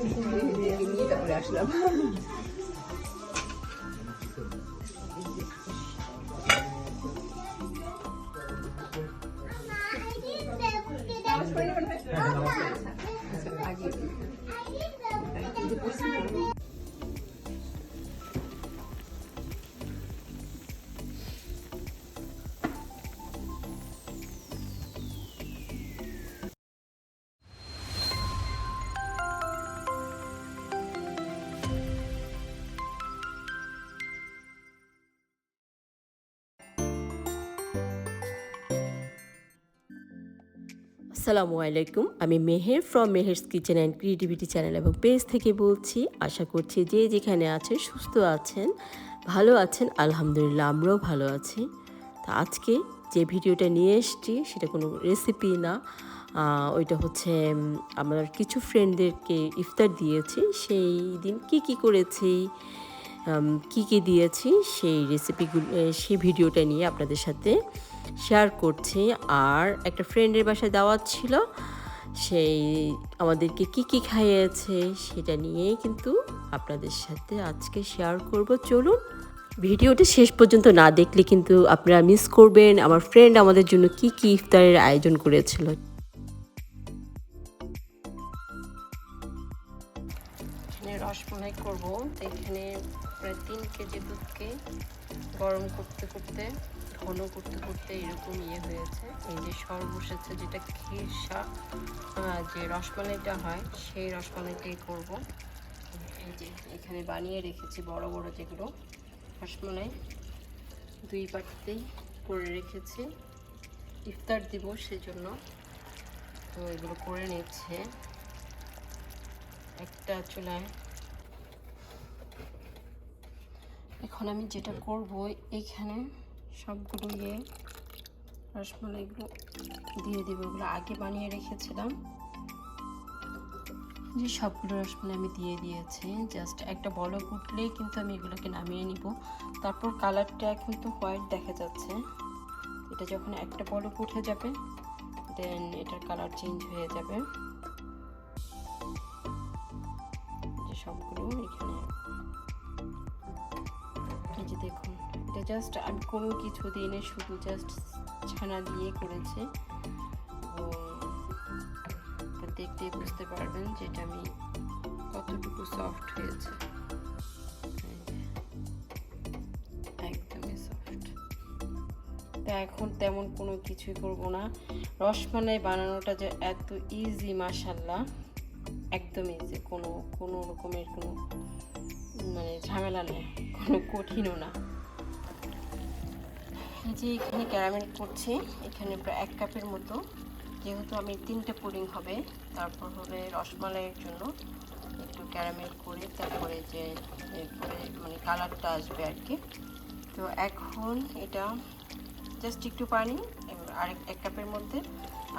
নিয়ে তারপরে আসলাম। আসসালামু আলাইকুম, আমি Meher from Meher's kitchen and creativity channel এবং পেজ থেকে বলছি। আশা করছি যে যেখানে আছেন সুস্থ আছেন, ভালো আছেন। আলহামদুলিল্লাহ আমরাও ভালো আছি। তা আজকে যে ভিডিওটা নিয়ে এসেছি সেটা কোনো রেসিপি না, ওইটা হচ্ছে আমার কিছু ফ্রেন্ডদেরকে ইফতার দিয়েছি। সেই দিন কি করেছি, কি দিয়েছি সেই রেসিপিগুলো, সেই ভিডিওটা নিয়ে আপনাদের সাথে শেয়ার করছি। আর একটা ফ্রেন্ডের বাসায় দাওয়াত ছিল, সেই আমাদেরকে কি খাইয়েছে সেটা নিয়েই কিন্তু আপনাদের সাথে আজকে শেয়ার করব। চলুন, ভিডিওটা শেষ পর্যন্ত না দেখলে কিন্তু আপনারা মিস করবেন আমার ফ্রেন্ড আমাদের জন্য কি ইফতারের আয়োজন করেছিল। এখানে রসমালাই করবো, তো এখানে প্রায় 3 কেজি দুধকে গরম করতে করতে, ঘন করতে করতে এরকম হয়েছে। এই যে সর বসেছে, যেটা ক্ষীরসা যে রসমালাইটা হয় সেই রসমালাইটাই করব। এই যে এখানে বানিয়ে রেখেছি বড় বড় যেগুলো রসমালাই, 2 বাটিতেই করে রেখেছি, ইফতার দিব সেজন্য। তো এগুলো করে নিচ্ছে একটা চুলায়। এখন আমি যেটা করব, এখানে সবগুলো রসমালাইগুলো দিয়ে দেবো। ওগুলো আগে বানিয়ে রেখেছিলাম, যে সবগুলো রসমালাই আমি দিয়ে দিয়েছি। জাস্ট একটা বলক উঠলেই কিন্তু আমি এগুলোকে নামিয়ে নিব। তারপর কালারটা এখন তো হোয়াইট দেখা যাচ্ছে, এটা যখন একটা বলক উঠে যাবে দেন এটার কালার চেঞ্জ হয়ে যাবে। যে সবগুলো এখানে, এই যে দেখুন, এটা জাস্ট আমি কোনো কিছু দিনে শুধু জাস্ট ছানা দিয়ে করেছি। দেখতেই বুঝতে পারবেন যে এটা আমি কতটুকু সফট হয়েছে, একদমই সফট। তা এখন তেমন কোনো কিছুই করব না। রসমালাই বানানোটা যে এত ইজি, মাশাআল্লাহ, একদম ইজি, কোনো রকমের কোনো মানে ঝামেলা নেই, কোনো কঠিনও না। এই যে এখানে ক্যারামেল করছি, এখানে প্রায় 1 কাপের মতো, যেহেতু আমি 3টে পুডিং হবে, তারপর হবে রসমালাইয়ের জন্য একটু ক্যারামেল করে তারপরে যে এরপরে মানে কালারটা আসবে আর কি। তো এখন এটা জাস্ট একটু পানি আর 1 কাপের মধ্যে,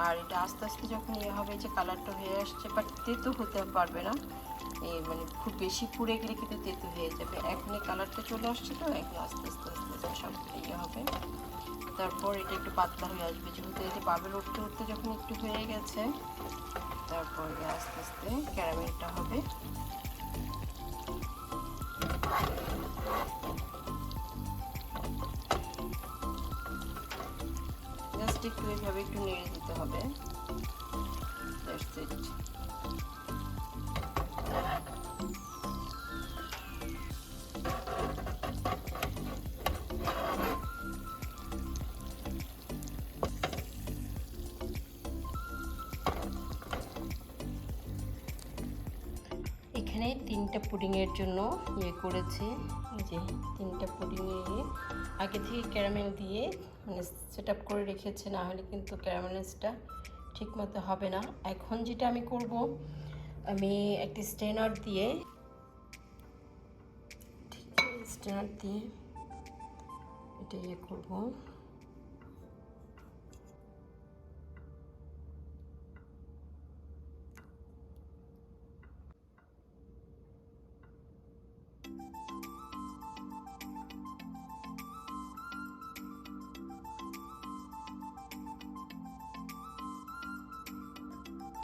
আর এটা আস্তে আস্তে যখন হবে যে কালারটা হয়ে আসছে, বাট তেতো হতে পারবে না, মানে খুব বেশি পুড়ে গেলে কিন্তু তেতো হয়ে যাবে। এখনই কালারটা চলে আসছে, তো এখন আস্তে আস্তে সব হবে। তারপর এটা একটু পাতলা হয়ে আসবে, যেহেতু এই যে বাবেল উঠতে উঠতে যখন একটু হয়ে গেছে, তারপর আস্তে আস্তে ক্যারামেলটা হবে। জাস্ট একটু এইভাবে একটু নেড়ে দিতে হবে। That's it. এখানে 3টা পুডিংয়ের জন্য করেছি। এই যে 3টা পুডিংয়ে আগে থেকে ক্যারামেল দিয়ে মানে সেট আপ করে রেখেছে, না হলে কিন্তু ক্যারামেলসটা ঠিক মতো হবে না। এখন যেটা আমি করব, আমি একটা স্ট্রেনার দিয়ে এটা করবো।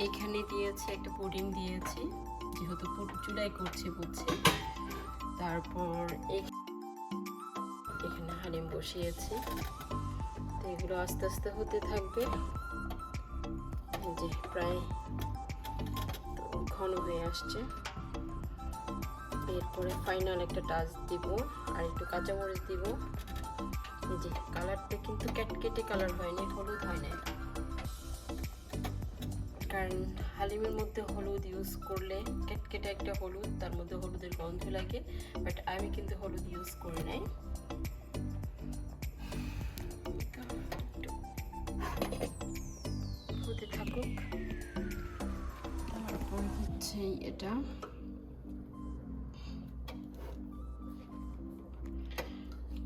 এখানে দিয়েছি একটা পুডিং দিয়েছি, যেহেতু চুলায় করছে বলছে। তারপর এখানে হালিম বসিয়েছি, তো এগুলো আস্তে আস্তে হতে থাকবে। যে প্রায় ঘন হয়ে আসছে। এরপরে ফাইনাল একটা টাচ দিব, আর একটু কাঁচামরিচ দিব। এই যে কালারটা কিন্তু ক্যাটকেটে কালার হয়নি, হলুদ হয় না, কারণ হালিমের মধ্যে হলুদ ইউজ করলে ক্যাটকেটে একটা হলুদ, তার মধ্যে হলুদের গন্ধ লাগে, বাট আমি কিন্তু হলুদ ইউজ করি নাই। হতে থাকুক। তারপর হচ্ছে এটা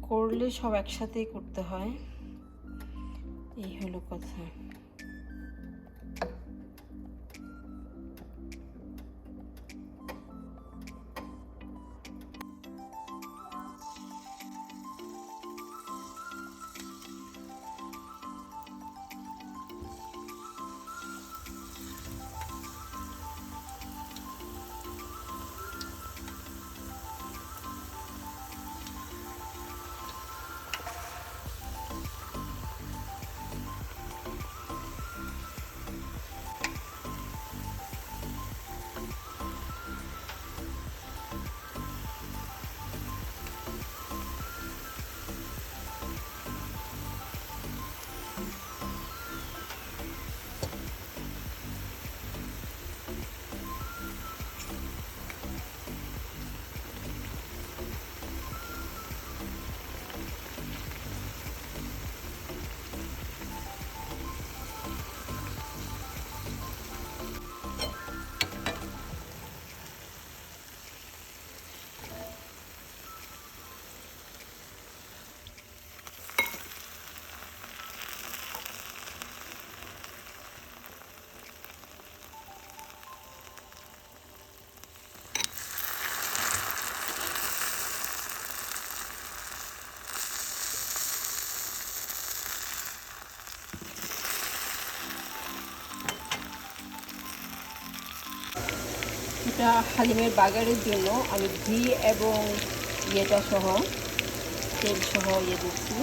করলে সব একসাথেই করতে হয়, এই হলো কথা। এটা হালিমের বাগারের জন্য আমি ঘি এবং ইয়েটা সহ, তেল সহ দিচ্ছি।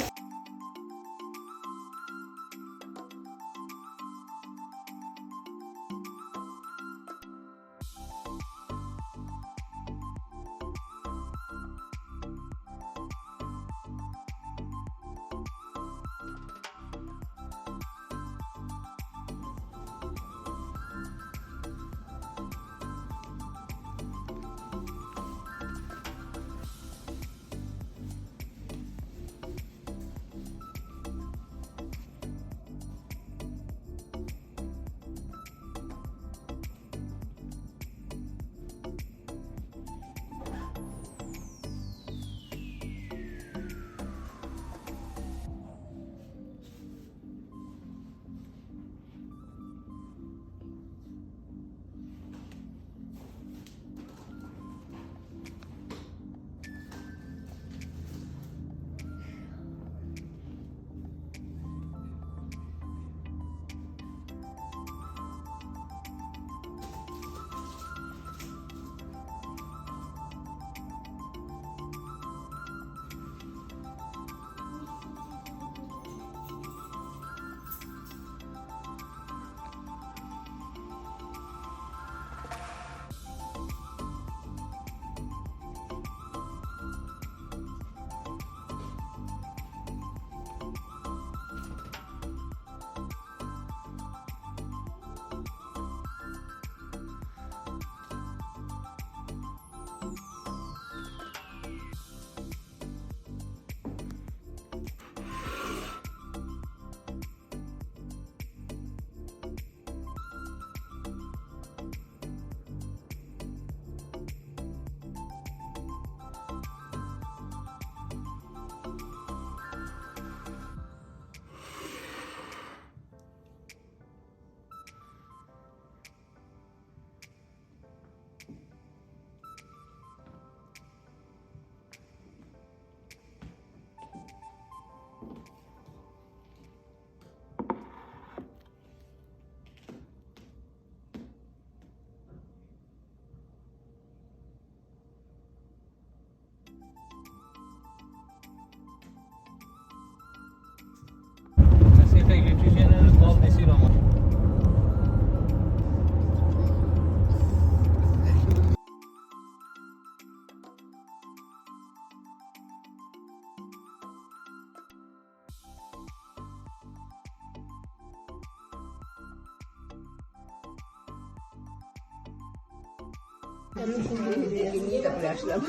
নিয়ে তারপরে আসলাম।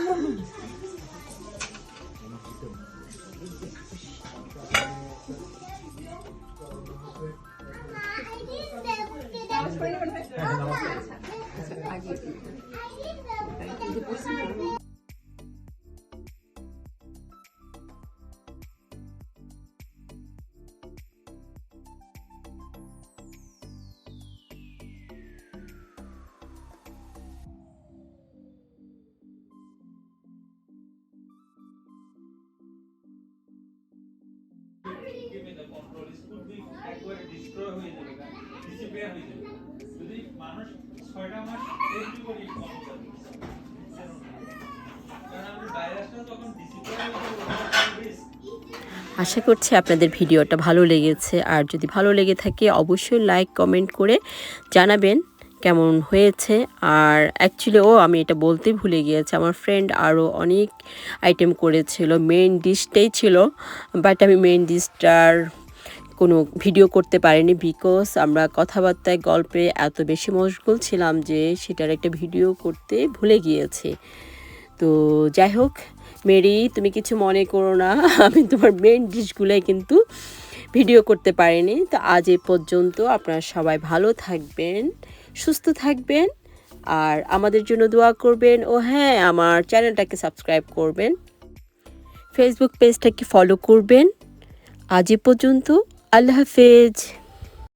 আশা করছি আপনাদের ভিডিওটা ভালো লেগেছে, আর যদি ভালো লেগে থাকে অবশ্যই লাইক কমেন্ট করে জানাবেন কেমন হয়েছে। আর অ্যাকচুয়ালি আমি এটা বলতেই ভুলে গিয়েছি, আমার ফ্রেন্ড আরও অনেক আইটেম করেছিল, মেইন ডিশটাই ছিল, বাট আমি মেইন ডিশটার কোনো ভিডিও করতে পারিনি, বিকজ আমরা কথাবার্তায় গল্পে এত বেশি মশগুল ছিলাম যে সেটার একটা ভিডিও করতে ভুলে গিয়েছি। তো যাই হোক মেরি, তুমি কিছু মনে করো না, আমি তোমার মেইন ডিশগুলোই কিন্তু ভিডিও করতে পারিনি। তো আজ এ পর্যন্ত, আপনারা সবাই ভালো থাকবেন, সুস্থ থাকবেন, আর আমাদের জন্য দোয়া করবেন। ও হ্যাঁ, আমার চ্যানেলটাকে সাবস্ক্রাইব করবেন, ফেসবুক পেজটাকে ফলো করবেন। আজ এ পর্যন্ত, আল্লাহ হাফেজ।